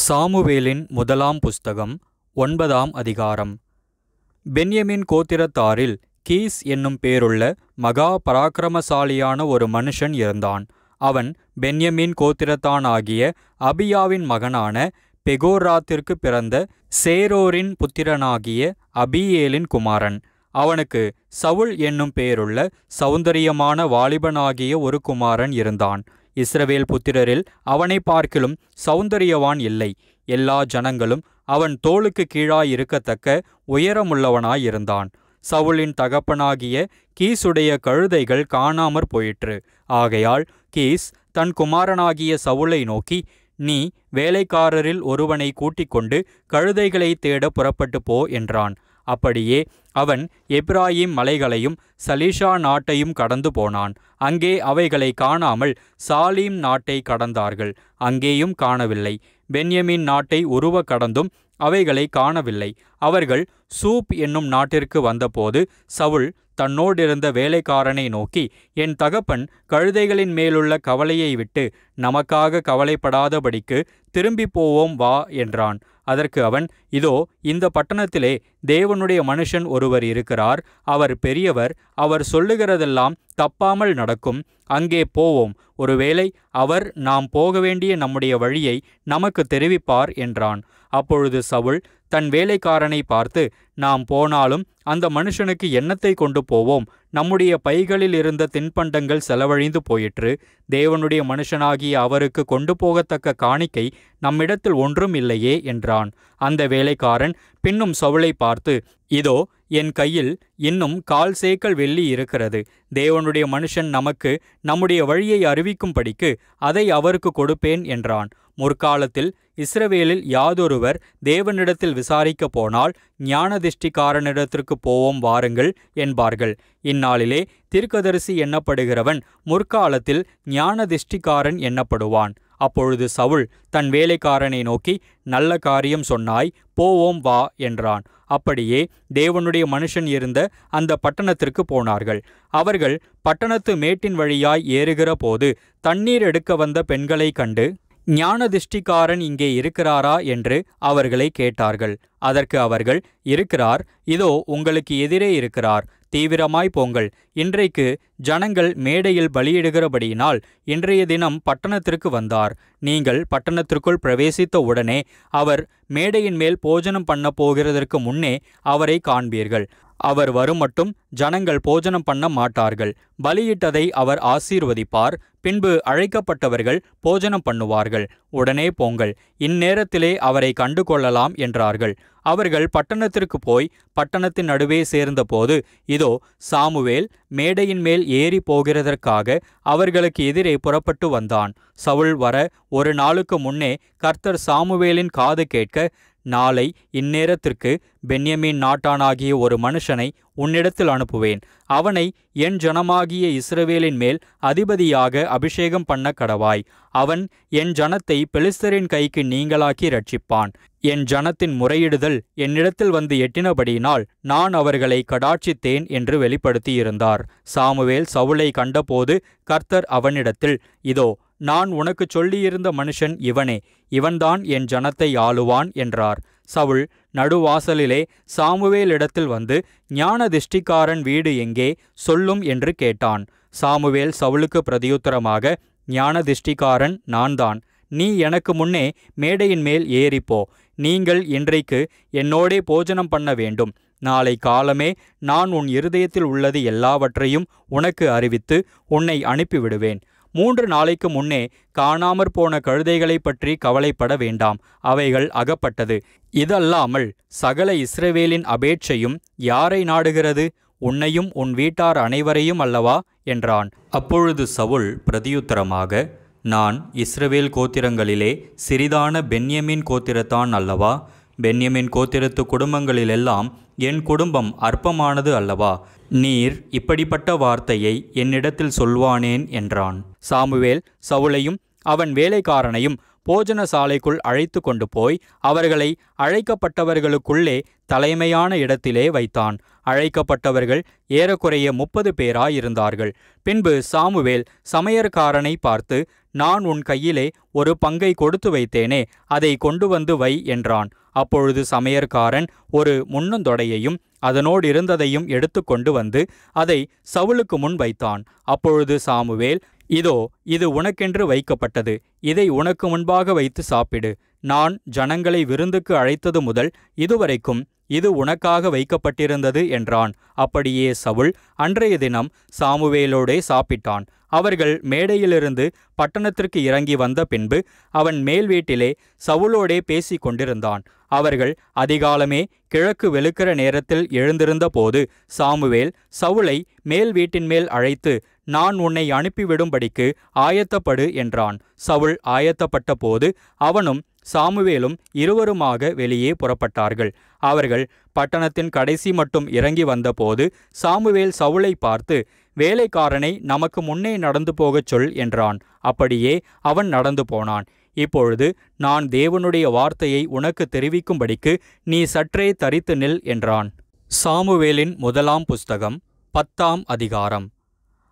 சாமுவேலின் முதலாம் புஸ்தகம் 9ஆம் அதிகாரம். பென்யமீன் கோத்திரத்தாரில் கீஸ் என்னும் பேருள்ள மகா பராக்கிரமசாலியான ஒரு மனுஷன் இருந்தான். அவன் பென்யமீன் கோத்திரத்தானாகிய அபியாவின் மகனான பெகோராத்திற்கு பிறந்த சேரோரின் புத்திரனாகிய அபியேலின் குமாரன். அவனுக்கு சவுல் என்னும் பேருள்ள சௌந்தரியமான வாலிபனாகிய ஒரு குமாரன் இருந்தான். இஸ்ரவேல் புத்திரரில் அவனை பார்க்கிலும் சௌந்தரியவான் இல்லை. எல்லா ஜனங்களும் அவன் தோளுக்கு கீழாயிருக்கத்தக்க உயரமுள்ளவனாயிருந்தான். சவுலின் தகப்பனாகிய கீசுடைய கழுதைகள் காணாமற் போயிற்று. ஆகையால் கீஸ் தன் குமாரனாகிய சவுலை நோக்கி, நீ வேலைக்காரரில் ஒருவனை கூட்டிக் கொண்டு கழுதைகளை தேட புறப்பட்டு போ என்றான். அப்படியே அவன் எப்ராயிம் மலைகளையும் சலீஷா நாட்டையும் கடந்து போனான். அங்கே அவைகளை காணாமல் சாலீம் நாட்டை கடந்தார்கள். அங்கேயும் காணவில்லை. பென்யமீன் நாட்டை உருவ கடந்தும் அவைகளை காணவில்லை. அவர்கள் சூப் என்னும் நாட்டிற்கு வந்தபோது சவுல் தன்னோடிருந்த வேலைக்காரனை நோக்கி, என் தகப்பன் கழுதைகளின் மேலுள்ள கவலையை விட்டு நமக்காக கவலைப்படாதபடிக்கு திரும்பி போவோம் வா என்றான். அதற்கு அவன், இதோ இந்த பட்டணத்திலே தேவனுடைய மனுஷன் ஒருவர் இருக்கிறார். அவர் பெரியவர். அவர் சொல்லுகிறதெல்லாம் தப்பாமல் நடக்கும். அங்கே போவோம். ஒருவேளை அவர் நாம் போக வேண்டிய நம்முடைய வழியை நமக்கு தெரிவிப்பார் என்றான். அப்பொழுது சவுல் தன் வேலைக்காரனை பார்த்து, நாம் போனாலும் அந்த மனுஷனுக்கு என்னத்தை கொண்டு போவோம்? நம்முடைய பைகளில் இருந்த தின்பண்டங்கள் செலவழிந்து போயிற்று. தேவனுடைய மனுஷனாகிய அவருக்கு கொண்டு போகத்தக்க காணிக்கை நம்மிடத்தில் ஒன்றும் இல்லையே என்றான். அந்த வேலைக்காரன் பின்னும் சவுலை பார்த்து, இதோ என் கையில் இன்னும் 1/4 சேக்கல் வெள்ளி இருக்கிறது. தேவனுடைய மனுஷன் நமக்கு நம்முடைய வழியை அறிவிக்கும்படிக்கு அதை அவருக்கு கொடுப்பேன் என்றான். முற்காலத்தில் இஸ்ரவேலில் யாதொருவர் தேவனிடத்தில் விசாரிக்க போனால் ஞானதிஷ்டிக்காரனிடத்திற்கு போவோம் வாருங்கள் என்பார்கள். இந்நாளிலே தீர்க்கதரிசி எண்ணப்படுகிறவன் முற்காலத்தில் ஞானதிஷ்டிக்காரன் எண்ணப்படுவான். அப்பொழுது சவுல் தன் வேலைக்காரனை நோக்கி, நல்ல காரியம் சொன்னாய், போவோம் வா என்றான். அப்படியே தேவனுடைய மனுஷன் இருந்த அந்த பட்டணத்திற்கு போனார்கள். அவர்கள் பட்டணத்து மேட்டின் வழியாய் ஏறுகிற போது தண்ணீர் எடுக்க வந்த பெண்களை கண்டு, ஞானதிஷ்டிக்காரன் இங்கே இருக்கிறாரா என்று அவர்களை கேட்டார்கள். அதற்கு அவர்கள், இருக்கிறார். இதோ உங்களுக்கு எதிரே இருக்கிறார். தீவிரமாய் போங்கள். இன்றைக்கு ஜனங்கள் மேடையில் பலியிடுகிறபடியினால் இன்றைய தினம் பட்டணத்திற்கு வந்தார். நீங்கள் பட்டணத்திற்குள் பிரவேசித்த உடனே அவர் மேடையின் மேல் போஜனம் பண்ண போகிறதற்கு முன்னே அவரை காண்பீர்கள். அவர் வருமட்டும் ஜனங்கள் போஜனம் பண்ண மாட்டார்கள். பலியிட்டதை அவர் ஆசீர்வதிப்பார். பின்பு அழைக்கப்பட்டவர்கள் போஜனம் பண்ணுவார்கள். உடனே போங்கள். இந்நேரத்திலே அவரை கண்டு கொள்ளலாம் என்றார்கள். அவர்கள் பட்டணத்திற்கு போய் பட்டணத்தின் நடுவே சேர்ந்தபோது இதோ சாமுவேல் மேடையின் மேல் ஏறி போகிறதற்காக அவர்களுக்கு எதிரே புறப்பட்டு வந்தான். சவுல் வர ஒரு நாளுக்கு முன்னே கர்த்தர் சாமுவேலின் காது கேட்க, நாளை இந்நேரத்திற்கு பென்யமீன் நாட்டானாகிய ஒரு மனுஷனை உன்னிடத்தில் அனுப்புவேன். அவனை என் ஜனமாகிய இஸ்ரவேலின் மேல் அதிபதியாக அபிஷேகம் பண்ண கடவாய். அவன் என் ஜனத்தை பெலிஸ்தரின் கைக்கு நீங்களாக்கி ரட்சிப்பான். என் ஜனத்தின் முறையிடுதல் என்னிடத்தில் வந்து எட்டினபடியினால் நான் அவர்களை கடாட்சித்தேன் என்று வெளிப்படுத்தியிருந்தார். சாமுவேல் சவுலை கண்டபோது கர்த்தர் அவனிடத்தில், இதோ நான் உனக்கு சொல்லியிருந்த மனுஷன் இவனே, இவன்தான் என் ஜனத்தை ஆளுவான் என்றார். சவுல் நடுவாசலிலே சாமுவேலிடத்தில் வந்து, ஞானதிஷ்டிக்காரன் வீடு எங்கே சொல்லும் என்று கேட்டான். சாமுவேல் சவுலுக்கு பிரதியுத்தரமாக, ஞானதிஷ்டிக்காரன் நான்தான். நீ எனக்கு முன்னே மேடையின் மேல் ஏறிப்போ. நீங்கள் இன்றைக்கு என்னோடே போஜனம் பண்ண வேண்டும். நாளை காலமே நான் உன் இருதயத்தில் உள்ளது எல்லாவற்றையும் உனக்கு அறிவித்து உன்னை அனுப்பிவிடுவேன். 3 நாளைக்கு முன்னே காணாமற் போன கழுதைகளை பற்றி கவலைப்பட வேண்டாம். அவைகள் அகப்பட்டது. இதல்லாமல் சகல இஸ்ரவேலின் அபேட்சையும் யாரை நாடுகிறது? உன்னையும் உன் வீட்டார் அனைவரையும் அல்லவா என்றான். அப்பொழுது சவுல் பிரதியுத்தரமாக, நான் இஸ்ரவேல் கோத்திரங்களிலே சிறிதான பென்யமீன் கோத்திரத்தான் அல்லவா? பென்யமீன் கோத்திரத்து குடும்பங்களிலெல்லாம் என் குடும்பம் அற்பமானது அல்லவா? நீர் இப்படிப்பட்ட வார்த்தையை என்னிடத்தில் சொல்வானேன் என்றான். சாமுவேல் சவுலையும் அவன் வேலைக்காரனையும் போஜனசாலைக்குள் அழைத்து கொண்டு போய் அவர்களை அழைக்கப்பட்டவர்களுக்குள்ளே தலைமையான இடத்திலே வைத்தான். அழைக்கப்பட்டவர்கள் ஏறக்குறைய 30 பேராயிருந்தார்கள். பின்பு சாமுவேல் சமையற்காரனை பார்த்து, நான் உன் கையிலே ஒரு பங்கை கொடுத்து வைத்தேனே, அதை கொண்டு வந்து வை என்றான். அப்பொழுது சமையற்காரன் ஒரு முன்னந்தொடையையும் அதனோடு இருந்ததையும் எடுத்து கொண்டு வந்து அதை சவுலுக்கு முன் வைத்தான். அப்பொழுது சாமுவேல், இதோ இது உனக்கென்று வைக்கப்பட்டது, இதை உனக்கு முன்பாக வைத்து சாப்பிடு. நான் ஜனங்களை விருந்துக்கு அழைத்தது முதல் இதுவரைக்கும் இது உனக்காக வைக்கப்பட்டிருந்தது என்றான். அப்படியே சவுல் அன்றைய தினம் சாமுவேலோடே சாப்பிட்டான். அவர்கள் மேடையிலிருந்து பட்டணத்திற்கு இறங்கி வந்த பின்பு அவன் மேல் வீட்டிலே சவுலோடே பேசி கொண்டிருந்தான். அவர்கள் அதிகாலமே கிழக்கு வெளுக்கிற நேரத்தில் எழுந்திருந்த போது சாமுவேல் சவுலை மேல் வீட்டின் மேல் அழைத்து, நான் உன்னை அனுப்பிவிடும்படிக்கு ஆயத்தப்படு என்றான். சவுல் ஆயத்தப்பட்ட போது அவனும் சாமுவேலும் இருவருமாக வெளியே புறப்பட்டார்கள். அவர்கள் பட்டணத்தின் கடைசி மட்டும் இறங்கி வந்தபோது சாமுவேல் சவுலை பார்த்து, வேலைக்காரனை நமக்கு முன்னே நடந்து போகச் சொல் என்றான். அப்படியே அவன் நடந்து போனான். இப்பொழுது நான் தேவனுடைய வார்த்தையை உனக்கு தெரிவிக்கும்படிக்கு நீ சற்றே தரித்து நில் என்றான். சாமுவேலின் முதலாம் புஸ்தகம் 10ஆம் அதிகாரம்.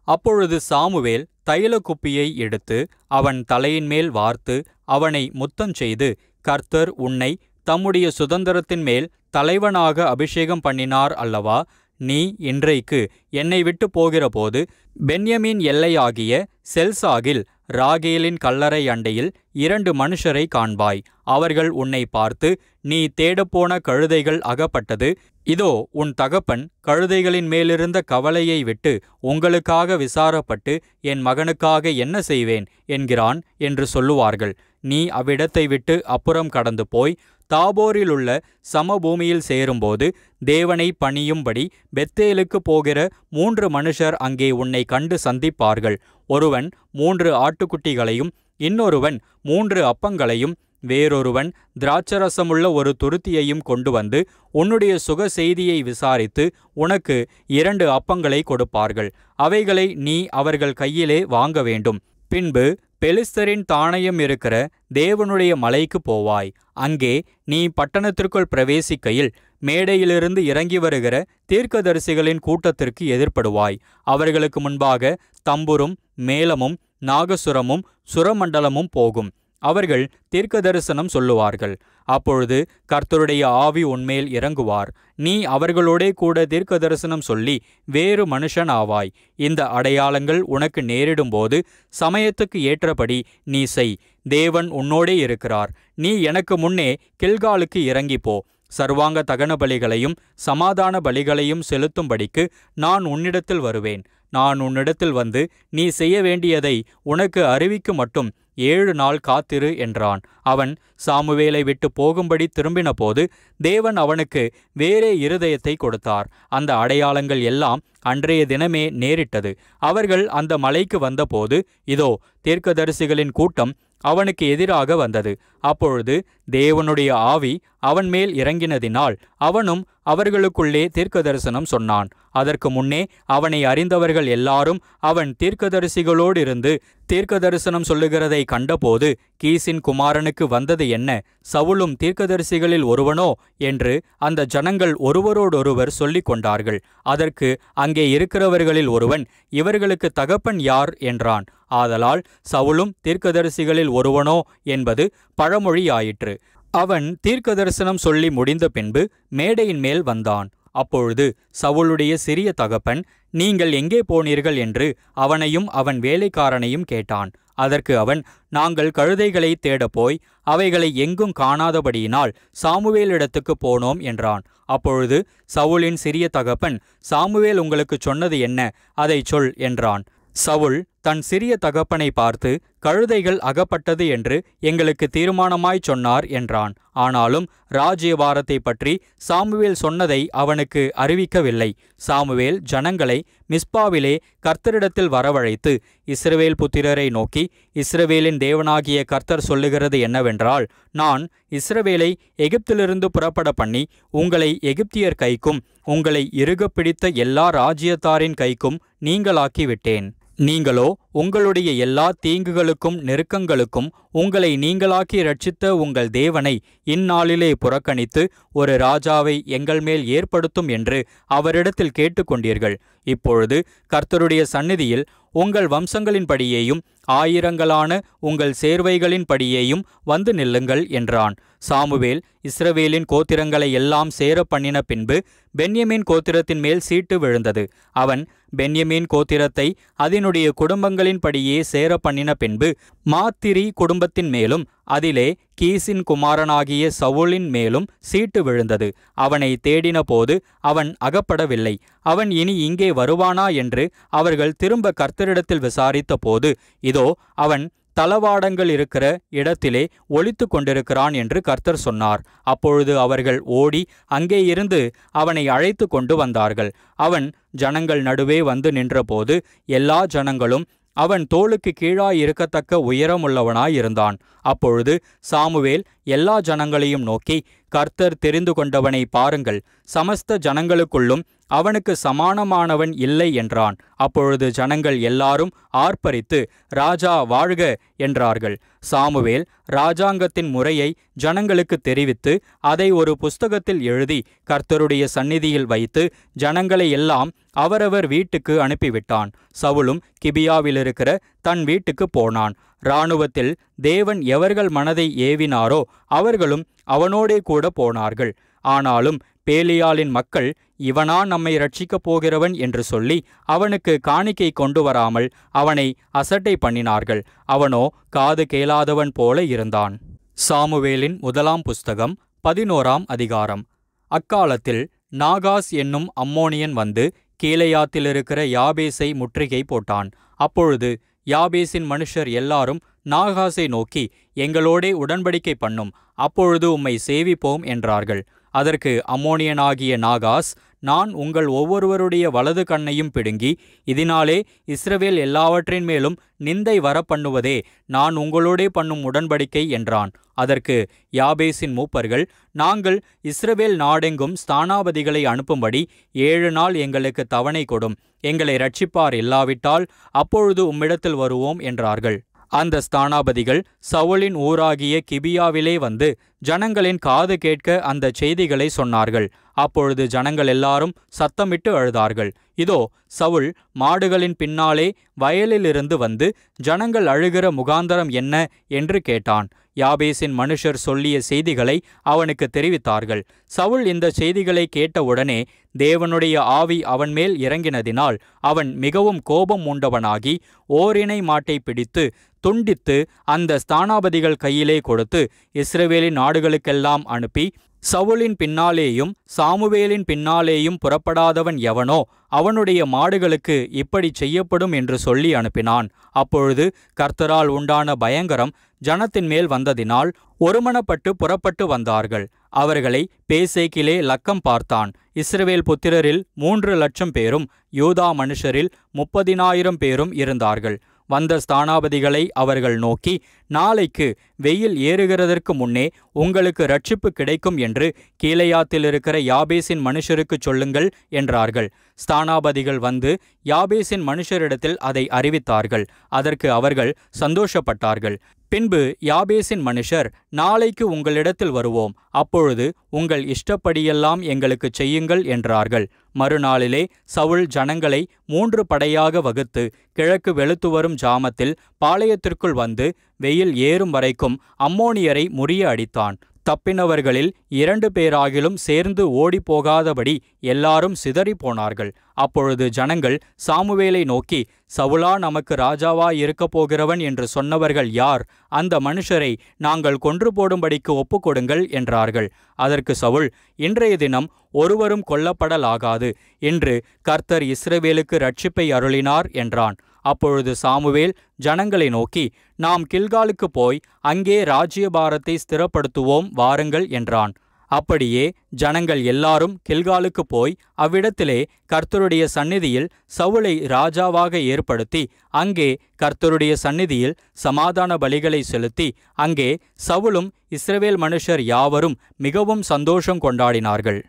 அப்பொழுது சாமுவேல் தைல குப்பியை எடுத்து அவன் தலையின் மேல் வார்த்து அவனை முத்தஞ்செய்து, கர்த்தர் உன்னை தம்முடைய சுதந்திரத்தின் மேல் தலைவனாக அபிஷேகம் பண்ணினார் அல்லவா? நீ இன்றைக்கு என்னை விட்டு போகிறபோது பென்யமீன் எல்லையாகிய செல்சாகில் ராகேலின் கல்லறை அண்டையில் 2 மனுஷரை காண்பாய். அவர்கள் உன்னை பார்த்து, நீ தேடப்போன கழுதைகள் அகப்பட்டது. இதோ உன் தகப்பன் கழுதைகளின் மேலிருந்த கவலையை விட்டு உங்களுக்காக விசாரப்பட்டு என் மகனுக்காக என்ன செய்வேன் என்கிறான் என்று சொல்லுவார்கள். நீ அவ்விடத்தை விட்டு அப்புறம் கடந்து போய் தாபோரிலுள்ள சமபூமியில் சேரும்போது தேவனை பணியும்படி பெத்தேலுக்கு போகிற 3 மனுஷர் அங்கே உன்னை கண்டு சந்திப்பார்கள். ஒருவன் 3 ஆட்டுக்குட்டிகளையும், இன்னொருவன் 3 அப்பங்களையும், வேறொருவன் திராட்சரசமுள்ள ஒரு துருத்தியையும் கொண்டு வந்து உன்னுடைய சுக செய்தியை விசாரித்து உனக்கு 2 அப்பங்களை கொடுப்பார்கள். அவைகளை நீ அவர்கள் கையிலே வாங்க வேண்டும். பின்பு பெலிஸ்தரின் தானயம் இருக்கிற தேவனுடைய மலைக்கு போவாய். அங்கே நீ பட்டணத்திற்குள் பிரவேசிக்கையில் மேடையிலிருந்து இறங்கி வருகிற தீர்க்கதரிசிகளின் கூட்டத்திற்கு எதிர்ப்படுவாய். அவர்களுக்கு முன்பாக தம்புரும் மேளமும் நாகசுரமும் சுரமண்டலமும் போகும். அவர்கள் தீர்க்க தரிசனம் சொல்லுவார்கள். அப்பொழுது கர்த்தருடைய ஆவி உன்மேல் இறங்குவார். நீ அவர்களோடே கூட தீர்க்க தரிசனம் சொல்லி வேறு மனுஷன் ஆவாய். இந்த அடையாளங்கள் உனக்கு நேரிடும்போது சமயத்துக்கு ஏற்றபடி நீ செய். தேவன் உன்னோடே இருக்கிறார். நீ எனக்கு முன்னே கில்காலுக்கு இறங்கிப்போ. சர்வாங்க தகன பலிகளையும் சமாதான பலிகளையும் செலுத்தும்படிக்கு நான் உன்னிடத்தில் வருவேன். நான் உன்னிடத்தில் வந்து நீ செய்ய வேண்டியதை உனக்கு அறிவிக்கு மட்டும் 7 நாள் காத்திரு என்றான். அவன் சாமுவேலை விட்டு போகும்படி திரும்பின போது தேவன் அவனுக்கு வேறே இருதயத்தை கொடுத்தார். அந்த அடையாளங்கள் எல்லாம் அன்றைய தினமே நேரிட்டது. அவர்கள் அந்த மலைக்கு வந்தபோது இதோ தீர்க்கதரிசிகளின் கூட்டம் அவனுக்கு எதிராக வந்தது. அப்பொழுது தேவனுடைய ஆவி அவன் மேல் இறங்கினதினால் அவனும் அவர்களுக்குள்ளே தீர்க்கதரிசனம் சொன்னான். அதற்கு முன்னே அவனை அறிந்தவர்கள் எல்லாரும் அவன் தீர்க்கதரிசிகளோடு இருந்து தீர்க்கதரிசனம் சொல்லுகிறதை கண்டபோது, கீசின் குமாரனுக்கு வந்தது என்ன? சவுலும் தீர்க்கதரிசிகளில் ஒருவனோ என்று அந்த ஜனங்கள் ஒருவரோடொருவர் சொல்லிக் கொண்டார்கள். அதற்கு அங்கே இருக்கிறவர்களில் ஒருவன், இவர்களுக்கு தகப்பன் யார் என்றான். ஆதலால் சவுலும் தீர்க்கதரிசிகளில் ஒருவனோ என்பது பழமொழியாயிற்று. அவன் தீர்க்கதரிசனம் சொல்லி முடிந்த பின்பு மேடையின் மேல் வந்தான். அப்பொழுது சவுலுடைய சிறிய தகப்பன், நீங்கள் எங்கே போனீர்கள் என்று அவனையும் அவன் வேலைக்காரனையும் கேட்டான். அதற்கு அவன், நாங்கள் கழுதைகளை தேடப்போய் அவைகளை எங்கும் காணாதபடியினால் சாமுவேலிடத்துக்கு போனோம் என்றான். அப்பொழுது சவுலின் சிறிய தகப்பன், சாமுவேல் உங்களுக்கு சொன்னது என்ன? அதை சொல் என்றான். சவுல் தன் சிறிய தகப்பனை பார்த்து, கழுதைகள் அகப்பட்டது என்று எங்களுக்கு தீர்மானமாய் சொன்னார் என்றான். ஆனாலும் ராஜ்யபாரத்தை பற்றி சாமுவேல் சொன்னதை அவனுக்கு அறிவிக்கவில்லை. சாமுவேல் ஜனங்களை மிஸ்பாவிலே கர்த்தரிடத்தில் வரவழைத்து இஸ்ரவேல் புத்திரரை நோக்கி, இஸ்ரவேலின் தேவனாகிய கர்த்தர் சொல்லுகிறது என்னவென்றால், நான் இஸ்ரவேலை எகிப்திலிருந்து புறப்பட பண்ணி உங்களை எகிப்தியர் கைக்கும் உங்களை இறுகப் பிடித்த எல்லா ராஜ்யத்தாரின் கைக்கும் நீங்களாக்கி விட்டேன். நீங்களோ உங்களுடைய எல்லா தீங்குகளுக்கும் நெருக்கங்களுக்கும் உங்களை நீங்களாக்கி இரட்சித்த உங்கள் தேவனை இந்நாளிலே புறக்கணித்து ஒரு ராஜாவை எங்கள் மேல் ஏற்படுத்தும் என்று அவரிடத்தில் கேட்டுக்கொண்டீர்கள். இப்பொழுது கர்த்தருடைய சந்நிதியில் உங்கள் வம்சங்களின்படியேயும் ஆயிரங்களான உங்கள் சேர்வைகளின்படியேயும் வந்து நில்லுங்கள் என்றான். சாமுவேல் இஸ்ரவேலின் கோத்திரங்களை எல்லாம் சேர பண்ணின பின்பு பென்யமீன் கோத்திரத்தின் மேல் சீட்டு விழுந்தது. அவன் பென்யமீன் கோத்திரத்தை அதனுடைய குடும்பங்களின்படியே சேர பண்ணின பின்பு மாத்திரி குடும்பத்தின் மேலும் அதிலே கீசின் குமாரனாகிய சவுலின் மேலும் சீட்டு விழுந்தது. அவனை தேடின போது அவன் அகப்படவில்லை. அவன் இனி இங்கே வருவானா என்று அவர்கள் திரும்ப கர்த்தரிடத்தில் விசாரித்த போது, இதோ அவன் தளவாடங்கள் இருக்கிற இடத்திலே ஒளித்து கொண்டிருக்கிறான் என்று கர்த்தர் சொன்னார். அப்பொழுது அவர்கள் ஓடி அங்கே இருந்து அவனை அழைத்து கொண்டு வந்தார்கள். அவன் ஜனங்கள் நடுவே வந்து நின்றபோது எல்லா ஜனங்களும் அவன் தோளுக்கு கீழாயிருக்கத்தக்க உயரமுள்ளவனாயிருந்தான். அப்பொழுது சாமுவேல் எல்லா ஜனங்களையும் நோக்கி, கர்த்தர் தெரிந்து கொண்டவனை பாருங்கள், சமஸ்த ஜனங்களுக்குள்ளும் அவனுக்கு சமானமானவன் இல்லை என்றான். அப்பொழுது ஜனங்கள் எல்லாரும் ஆர்ப்பரித்து, ராஜா வாழ்க என்றார்கள். சாமுவேல் ராஜாங்கத்தின் முறையை ஜனங்களுக்கு தெரிவித்து அதை ஒரு புஸ்தகத்தில் எழுதி கர்த்தருடைய சந்நிதியில் வைத்து ஜனங்களை எல்லாம் அவரவர் வீட்டுக்கு அனுப்பிவிட்டான். சவுலும் கிபியாவிலிருக்கிற தன் வீட்டுக்கு போனான். இராணுவத்தில் தேவன் எவர்கள் மனதை ஏவினாரோ அவர்களும் அவனோடே கூட போனார்கள். ஆனாலும் பேலியாளின் மக்கள், இவனா நம்மை இரட்சிக்கப் போகிறவன் என்று சொல்லி அவனுக்கு காணிக்கை கொண்டு வராமல் அவனை அசட்டை பண்ணினார்கள். அவனோ காது கேளாதவன் போல இருந்தான். சாமுவேலின் முதலாம் புஸ்தகம் 11ஆம் அதிகாரம். அக்காலத்தில் நாகாஸ் என்னும் அம்மோனியன் வந்து கீலேயாத்திலிருக்கிற யாபேசை முற்றுகை போட்டான். அப்பொழுது யாபேசின் மனுஷர் எல்லாரும் நாகாசை நோக்கி, எங்களோடே உடன்படிக்கை பண்ணும், அப்பொழுது உம்மை சேவிப்போம் என்றார்கள். அதற்கு அம்மோனியனாகிய நாகாஸ், நான் உங்கள் ஒவ்வொருவருடைய வலது கண்ணையும் பிடுங்கி இதனாலே இஸ்ரவேல் எல்லாவற்றின் மேலும் நிந்தை வரப்பண்ணுவதே நான் உங்களோடே பண்ணும் உடன்படிக்கை என்றான். அதற்கு யாபேசின் மூப்பர்கள், நாங்கள் இஸ்ரவேல் நாடெங்கும் ஸ்தானாபதிகளை அனுப்பும்படி 7 நாள் எங்களுக்கு தவணை கொடும், எங்களை இரட்சிப்பார் இல்லாவிட்டால் அப்பொழுது உம்மிடத்தில் வருவோம் என்றார்கள். அந்த ஸ்தானாபதிகள் சவுலின் ஊராகிய கிபியாவிலே வந்து ஜனங்களின் காது கேட்க அந்த செய்திகளை சொன்னார்கள். அப்பொழுது ஜனங்கள் எல்லாரும் சத்தமிட்டு அழுதார்கள். இதோ சவுல் மாடுகளின் பின்னாலே வயலிலிருந்து வந்து ஜனங்கள் அழுகிற முகாந்தரம் என்ன என்று கேட்டான். யாபேசின் மனுஷர் சொல்லிய செய்திகளை அவனுக்கு தெரிவித்தார்கள். சவுல் இந்த செய்திகளை கேட்டவுடனே தேவனுடைய ஆவி அவன் மேல் இறங்கினதினால் அவன் மிகவும் கோபம் மூண்டவனாகி ஓரினை மாட்டை பிடித்து துண்டித்து அந்த ஸ்தானாபதிகள் கையிலே கொடுத்து இஸ்ரவேலின் நாடுகளுக்கெல்லாம் அனுப்பி, சவுலின் பின்னாலேயும் சாமுவேலின் பின்னாலேயும் புறப்படாதவன் எவனோ அவனுடைய மாடுகளுக்கு இப்படி செய்யப்படும் என்று சொல்லி அனுப்பினான். அப்பொழுது கர்த்தரால் உண்டான பயங்கரம் ஜனத்தின் மேல் வந்ததினால் ஒருமனப்பட்டு புறப்பட்டு வந்தார்கள். அவர்களை பேசேக்கிலே லக்கம் பார்த்தான். இஸ்ரவேல் புத்திரரில் 3 லட்சம் பேரும் யூதா மனுஷரில் 30,000 பேரும் இருந்தார்கள். வந்த ஸ்தானாபதிகளை அவர்கள் நோக்கி, நாளைக்கு வெயில் ஏறுகிறதற்கு முன்னே உங்களுக்கு இரட்சிப்பு கிடைக்கும் என்று கீலேயாத்திலிருக்கிற யாபேசின் மனுஷருக்குச் சொல்லுங்கள் என்றார்கள். ஸ்தானாபதிகள் வந்து யாபேசின் மனுஷரிடத்தில் அதை அறிவித்தார்கள். அதற்கு அவர்கள் சந்தோஷப்பட்டார்கள். பின்பு யாபேசின் மனுஷர், நாளைக்கு உங்களிடத்தில் வருவோம், அப்பொழுது உங்கள் இஷ்டப்படியெல்லாம் எங்களுக்கு செய்யுங்கள் என்றார்கள். மறுநாளிலே சவுல் ஜனங்களை 3 படையாக வகுத்து கிழக்கு வெளுத்து வரும் ஜாமத்தில் பாளையத்திற்குள் வந்து வெயில் ஏறும் வரைக்கும் அம்மோனியரை முறிய அடித்தான். தப்பினவர்களில் 2 பேராகிலும் சேர்ந்து ஓடிப்போகாதபடி எல்லாரும் சிதறி போனார்கள். அப்பொழுது ஜனங்கள் சாமுவேலை நோக்கி, சவுலா நமக்கு ராஜாவாயிருக்கப் போகிறவன் என்று சொன்னவர்கள் யார்? அந்த மனுஷரை நாங்கள் கொன்று போடும்படிக்கு ஒப்புக்கொடுங்கள் என்றார்கள். அதற்கு சவுல், இன்றைய தினம் ஒருவரும் கொல்லப்படலாகாது, இன்று கர்த்தர் இஸ்ரவேலுக்கு இரட்சிப்பை அருளினார் என்றான். அப்பொழுது சாமுவேல் ஜனங்களை நோக்கி, நாம் கில்காலுக்கு போய் அங்கே ராஜ்யபாரத்தை ஸ்திரப்படுத்துவோம் வாருங்கள் என்றான். அப்படியே ஜனங்கள் எல்லாரும் கில்காலுக்கு போய் அவ்விடத்திலே கர்த்தருடைய சந்நிதியில் சவுலை ராஜாவாக ஏற்படுத்தி அங்கே கர்த்தருடைய சந்நிதியில் சமாதான பலிகளை செலுத்தி அங்கே சவுலும் இஸ்ரவேல் மனுஷர் யாவரும் மிகவும் சந்தோஷம் கொண்டாடினார்கள்.